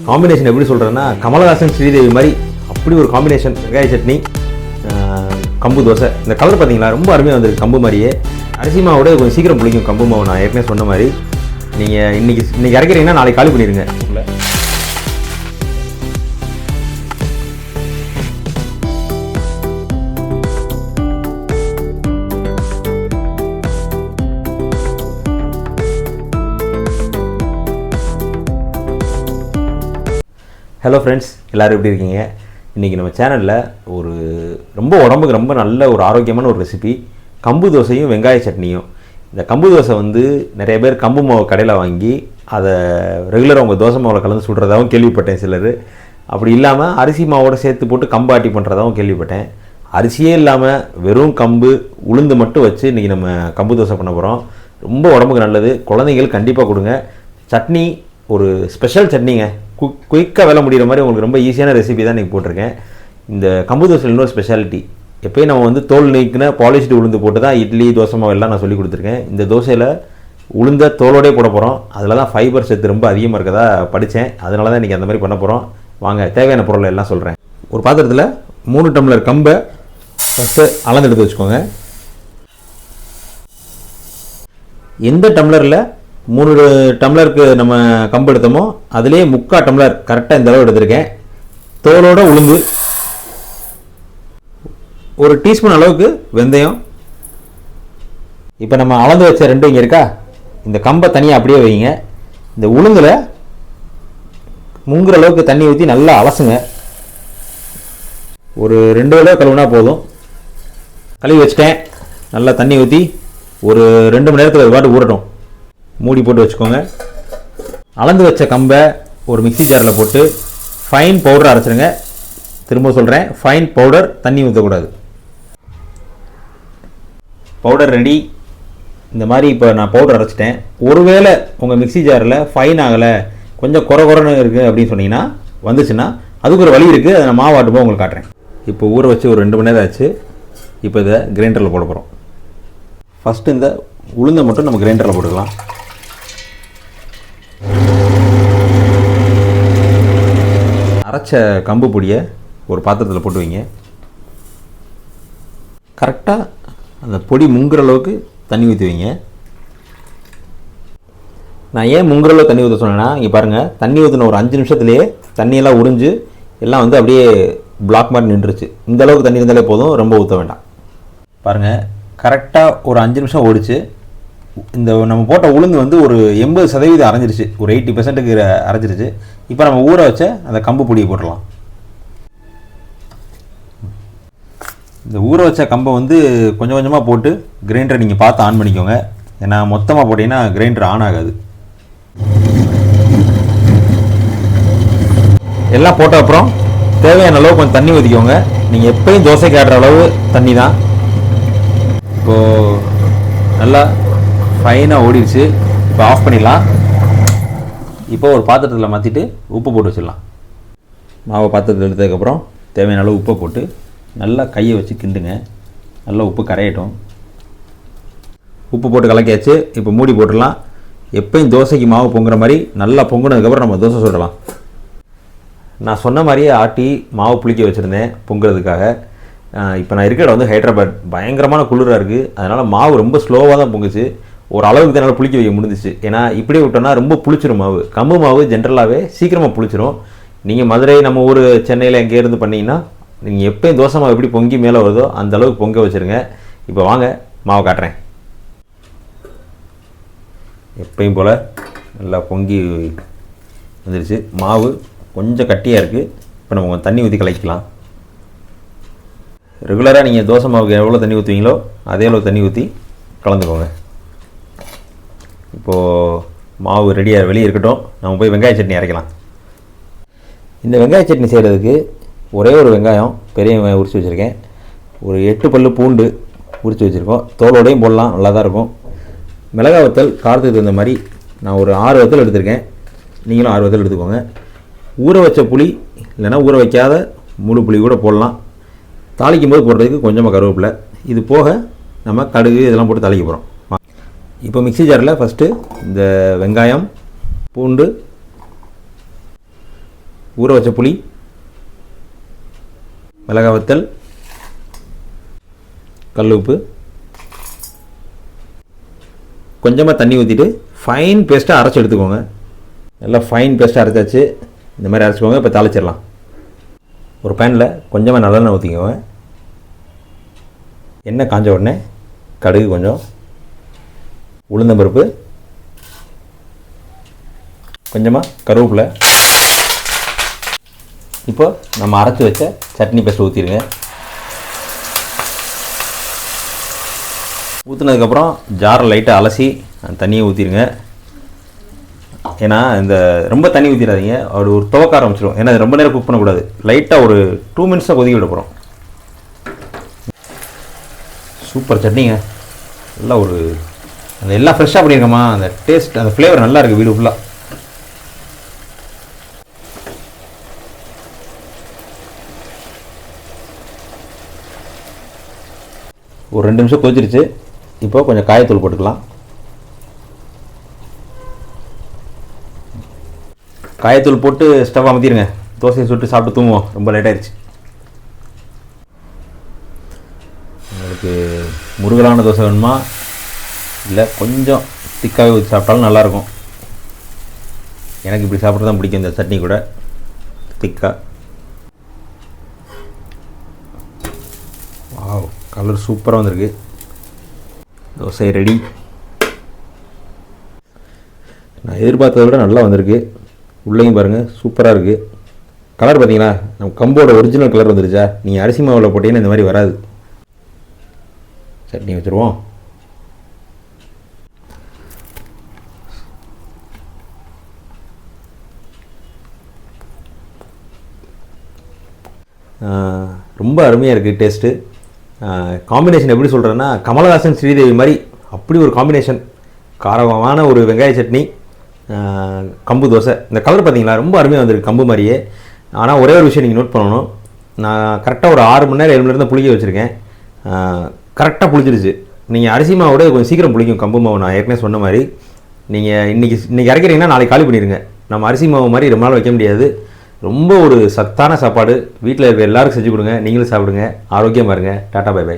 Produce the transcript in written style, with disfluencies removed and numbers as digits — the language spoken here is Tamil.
காம்பினேஷன் எப்படி சொல்கிறேன்னா கமலஹாசன் ஸ்ரீதேவி மாதிரி அப்படி ஒரு காம்பினேஷன். வெங்காய சட்னி, கம்பு தோசை. இந்த கலர் பார்த்தீங்களா, ரொம்ப அருமையாக வந்திருக்கு. கம்பு மாதிரியே. அரிசி மாவோட கொஞ்சம் சீக்கிரம் பிடிக்கும் கம்பு மாவு. நான் ஏற்கனவே சொன்ன மாதிரி நீங்கள் இன்றைக்கி இறக்கிறீங்கன்னா நாளைக்கு காலி பண்ணிடுங்க. ஹலோ ஃப்ரெண்ட்ஸ், எல்லோரும் எப்படி இருக்கீங்க? இன்றைக்கி நம்ம சேனலில் ஒரு ரொம்ப உடம்புக்கு ரொம்ப நல்ல ஒரு ஆரோக்கியமான ஒரு ரெசிபி, கம்பு தோசையும் வெங்காய சட்னியும். இந்த கம்பு தோசை வந்து நிறைய பேர் கம்பு மாவு கடையில் வாங்கி அதை ரெகுலராக உங்கள் தோசை மாவில் கலந்து சுடுறதாகவும் கேள்விப்பட்டேன். சிலர் அப்படி இல்லாமல் அரிசி மாவோடு சேர்த்து போட்டு கம்பு ஆட்டி பண்ணுறதாகவும் கேள்விப்பட்டேன். அரிசியே இல்லாமல் வெறும் கம்பு உளுந்து மட்டும் வச்சு இன்றைக்கி நம்ம கம்பு தோசை பண்ண போகிறோம். ரொம்ப உடம்புக்கு நல்லது. குழந்தைங்களுக்கு கண்டிப்பாக கொடுங்க. சட்னி ஒரு ஸ்பெஷல் சட்னிங்க. குயிக்காக வேலை முடிகிற மாதிரி உங்களுக்கு ரொம்ப ஈஸியான ரெசிபி தான் இன்றைக்கி போட்டிருக்கேன். இந்த கம்பு தோசையில் இன்னொரு ஸ்பெஷாலிட்டி, எப்போயும் நம்ம வந்து தோல் நீக்கின பாலிஷ்டு உளுந்து போட்டு தான் இட்லி தோசை மாவு எல்லாம் நான் சொல்லி கொடுத்துருக்கேன். இந்த தோசையில் உளுந்த தோலோடே போட போகிறோம். அதில் தான் ஃபைபர் சத்து ரொம்ப அதிகமாக இருக்கதா படித்தேன். அதனால தான் இன்றைக்கி அந்த மாதிரி பண்ண போகிறோம். வாங்க தேவையான பொருளை எல்லாம் சொல்கிறேன். ஒரு பாத்திரத்தில் 3 டம்ளர் கம்பை ஃபஸ்ட்டு அளந்து எடுத்து வச்சுக்கோங்க. எந்த டம்ளரில் 3 டம்ளருக்கு நம்ம கம்பு எடுத்தோமோ அதுலேயே 3/4 டம்ளர் கரெக்டாக இந்த அளவு எடுத்திருக்கேன். தோலோட உளுந்து, 1 டீஸ்பூன் அளவுக்கு வெந்தயம். இப்போ நம்ம அளந்து வச்ச 2 இங்கே இருக்கா, இந்த கம்பை தனியாக அப்படியே வைங்க. இந்த உளுந்தில் முங்குற அளவுக்கு தண்ணி ஊற்றி நல்லா அலசுங்க. ஒரு 2 தடவை கழுவுனா போதும். கழுவி வச்சுட்டேன். நல்லா தண்ணி ஊற்றி ஒரு 2 மணி நேரத்துக்கு அது பாட்டு ஊறட்டும். மூடி போட்டு வச்சுக்கோங்க. அளந்து வச்ச கம்பை ஒரு மிக்சி ஜாரில் போட்டு ஃபைன் பவுடர் அரைச்சிடுங்க. திரும்ப சொல்கிறேன், ஃபைன் பவுடர், தண்ணி ஊற்றக்கூடாது. Powder ready. இந்த மாதிரி இப்போ நான் பவுடர் அரைச்சிட்டேன். ஒருவேளை உங்கள் மிக்சி ஜாரில் ஃபைன் ஆகலை, கொஞ்சம் குறைன்னு இருக்குது அப்படின்னு சொன்னீங்கன்னா, வந்துச்சுன்னா அதுக்கு ஒரு வழி இருக்குது. அதை நான் மாவாட்டும்போது உங்களுக்கு காட்டுறேன். இப்போ ஊற வச்சு ஒரு 2 மணி நேரம் ஆச்சு. இப்போ இதை கிரைண்டரில் போட போகிறோம். ஃபஸ்ட்டு இந்த உளுந்தை மட்டும் நம்ம கிரைண்டரில் போட்டுக்கலாம். அரைச்ச கம்பு பொடியை ஒரு பாத்திரத்தில் போட்டு வைங்க. கரெக்டாக அந்த பொடி முங்குற அளவுக்கு தண்ணி ஊற்றி வைங்க. நான் ஏன் முங்குற அளவு தண்ணி ஊற்ற சொன்னேன்னா, இங்கே பாருங்கள், தண்ணி ஊற்றின ஒரு 5 நிமிஷத்துலேயே தண்ணியெல்லாம் உறிஞ்சு எல்லாம் வந்து அப்படியே பிளாக் மாதிரி நின்றுச்சு. இந்த அளவுக்கு தண்ணி இருந்தாலே போதும், ரொம்ப ஊற்ற வேண்டாம். பாருங்கள், கரெக்டாக ஒரு 5 நிமிஷம் ஓடிச்சு. இந்த நம்ம போட்ட உளுந்து வந்து ஒரு 80% அரைஞ்சிருச்சு, ஒரு 80% அரைஞ்சிருச்சு. இப்போ நம்ம ஊற வச்ச அந்த கம்பு பொடியை போட்டுடலாம். இந்த ஊற வச்ச கம்பை வந்து கொஞ்சம் கொஞ்சமாக போட்டு கிரைண்டரை நீங்கள் பார்த்து ஆன் பண்ணிக்கோங்க. ஏன்னா மொத்தமாக போட்டிங்கன்னா கிரைண்டர் ஆன் ஆகாது. எல்லாம் போட்ட அப்புறம் தேவையான அளவு கொஞ்சம் தண்ணி ஊற்றிக்கோங்க. நீங்கள் எப்போயும் தோசைக்கு ஆடுற அளவு தண்ணி தான். இப்போது நல்லா ஃபைனாக ஓடிடுச்சு. இப்போ ஆஃப் பண்ணிடலாம். இப்போ ஒரு பாத்திரத்தில் மாற்றிட்டு உப்பு போட்டு வச்சிடலாம். மாவை பாத்திரத்தில் எடுத்ததுக்கப்புறம் தேவையான அளவு உப்பை போட்டு நல்லா கையை வச்சு கிண்டுங்க. நல்லா உப்பு கரையட்டும். உப்பு போட்டு கலக்கியாச்சு. இப்போ மூடி போட்டுடலாம். எப்போயும் தோசைக்கு மாவு பொங்குற மாதிரி நல்லா பொங்குனதுக்கப்புறம் நம்ம தோசை சுடலாம். நான் சொன்ன மாதிரியே ஆட்டி மாவு புளிக்க வச்சுருந்தேன் பொங்குறதுக்காக. இப்போ நான் இருக்கிற வந்து ஹைதராபாத், பயங்கரமான குளிராக இருக்குது. அதனால் மாவு ரொம்ப ஸ்லோவாக தான் பொங்குச்சு. ஒரு அளவுக்கு தான் புளிக்க வைக்க முடிஞ்சிச்சு. ஏன்னா இப்படியே விட்டோன்னா ரொம்ப புளிச்சிரும் மாவு. கம்பு மாவு ஜென்ரலாகவே சீக்கிரமாக புளிச்சிரும். நீங்கள் மதுரை, நம்ம ஊர், சென்னையில் எங்கேருந்து பண்ணிங்கன்னா நீங்கள் எப்போயும் தோசை மாவு எப்படி பொங்கி மேலே வருதோ அந்த அளவுக்கு பொங்க வச்சுருங்க. இப்போ வாங்க மாவை காட்டுறேன். எப்பயும் போல் நல்லா பொங்கி வந்துடுச்சு. மாவு கொஞ்சம் கட்டியாக இருக்குது. இப்போ நம்ம கொஞ்சம் தண்ணி ஊற்றி கலக்கலாம். ரெகுலராக நீங்கள் தோசை மாவுக்கு எவ்வளோ தண்ணி ஊற்றுவீங்களோ அதே அளவு தண்ணி ஊற்றி கலந்துக்கோங்க. இப்போது மாவு ரெடியாக வெளியே இருக்கட்டும். நம்ம போய் வெங்காய சட்னி அரைக்கலாம். இந்த வெங்காய சட்னி செய்கிறதுக்கு ஒரே ஒரு வெங்காயம், பெரிய வெங்காயம் உரித்து வச்சுருக்கேன். ஒரு 8 பல்லு பூண்டு உரித்து வச்சுருக்கோம். தோலோடையும் போடலாம், நல்லா தான் இருக்கும். மிளகாய் வத்தல் காரத்துக்கு தகுந்த மாதிரி நான் ஒரு 6 வத்தல் எடுத்திருக்கேன். நீங்களும் 6 வத்தல் எடுத்துக்கோங்க. ஊற வச்ச புளி இல்லைன்னா ஊற வைக்காத முழு புளி கூட போடலாம். தாளிக்கும் போது போடுறதுக்கு கொஞ்சமாக கருவேப்பிலை. இது போக நம்ம கடுகு இதெல்லாம் போட்டு தாளிக்க போகிறோம். இப்போ மிக்சி ஜாரில் ஃபஸ்ட்டு இந்த வெங்காயம், பூண்டு, ஊற வச்ச புளி, மிளகாய் வத்தல், கல் உப்பு, கொஞ்சமாக தண்ணி ஊற்றிட்டு ஃபைன் பேஸ்ட்டாக அரைச்சி எடுத்துக்கோங்க. நல்லா ஃபைன் பேஸ்ட்டாக அரைச்சாச்சு. இந்த மாதிரி அரைச்சிக்கோங்க. இப்போ தாளிச்சிடலாம். ஒரு பேனில் கொஞ்சமாக நல்லெண்ணெய் ஊற்றிக்கோங்க. எண்ணெய் காஞ்ச உடனே கடுகு கொஞ்சம், உளுந்தம்பருப்பு, கொஞ்சமாக கருவேப்பிலை. இப்போ நம்ம அரைச்சி வச்ச சட்னி பேஸ்ட் ஊற்றிடுங்க. ஊற்றுனதுக்கப்புறம் ஜாரை லைட்டாக அலசி தண்ணியை ஊற்றிடுங்க. ஏன்னா இந்த ரொம்ப தண்ணி ஊற்றிடாதீங்க, அது ஒரு துவக்க ஆரம்பிச்சிடும். ஏன்னா அது ரொம்ப நேரம் குக் பண்ணக்கூடாது. லைட்டாக ஒரு 2 மினிட்ஸாக கொதிக்க விட போகிறோம். சூப்பர் சட்னிங்க. நல்லா ஒரு அந்த எல்லாம் ஃப்ரெஷ்ஷாக பண்ணியிருக்கோமா, அந்த டேஸ்ட், அந்த ஃப்ளேவர் நல்லா இருக்குது வீடு ஃபுல்லாக. ஒரு 2 நிமிஷம் கொதிச்சிருச்சு. இப்போ கொஞ்சம் காயத்தூள் போட்டுக்கலாம். காயத்தூள் போட்டு ஸ்டவ் அமர்த்திடுங்க. தோசையை சுட்டு சாப்பிட்டு தூங்குவோம். ரொம்ப லேட் ஆயிடுச்சு. உங்களுக்கு முருகலான தோசை வேணுமா, இல்லை கொஞ்சம் திக்காகவே ஊற்றி சாப்பிட்டாலும் நல்லாயிருக்கும். எனக்கு இப்படி சாப்பிட்றது தான் பிடிக்கும், இந்த சட்னி கூட திக்காக. வாவ், கலர் சூப்பராக வந்திருக்கு. தோசை ரெடி. நான் எதிர்பார்த்ததை விட நல்லா வந்திருக்கு. உள்ளேயும் பாருங்கள், சூப்பராக இருக்குது. கலர் பார்த்தீங்களா, நம்ம கம்போட ஒரிஜினல் கலர் வந்துருச்சா. நீங்கள் அரிசி மாவில் போட்டிங்கன்னா இந்த மாதிரி வராது. சட்னி வச்சுருவோம். ரொம்ப அருமையாக இருக்குது டேஸ்ட்டு. காம்பினேஷன் எப்படி சொல்கிறேன்னா, கமலஹாசன் ஸ்ரீதேவி மாதிரி அப்படி ஒரு காம்பினேஷன். காரமான ஒரு வெங்காய சட்னி, கம்பு தோசை. இந்த கலர் பார்த்தீங்களா, ரொம்ப அருமையாக வந்திருக்கு கம்பு மாதிரியே. ஆனால் ஒரே ஒரு விஷயம் நீங்கள் நோட் பண்ணணும். நான் கரெக்டாக ஒரு 6 மணி நேரம் 7 மணி நேரம் தான் புளிக்க வச்சுருக்கேன். கரெக்டாக புளிச்சிருச்சு. நீங்கள் அரிசி மாவோட கொஞ்சம் சீக்கிரம் புளிக்கும் கம்பு மாவு. நான் ஏற்கனவே சொன்ன மாதிரி நீங்கள் இன்றைக்கி அரைக்கிறீங்கன்னா நாளைக்கு காலி பண்ணிடுங்க. நம்ம அரிசி மாவு மாதிரி ரொம்ப நாள் வைக்க முடியாது. ரொம்ப ஒரு சத்தான சாப்பாடு. வீட்டில் இருக்க எல்லாருக்கும் செஞ்சு கொடுங்க. நீங்களும் சாப்பிடுங்க. ஆரோக்கியமாக இருங்க. Tata, bye by.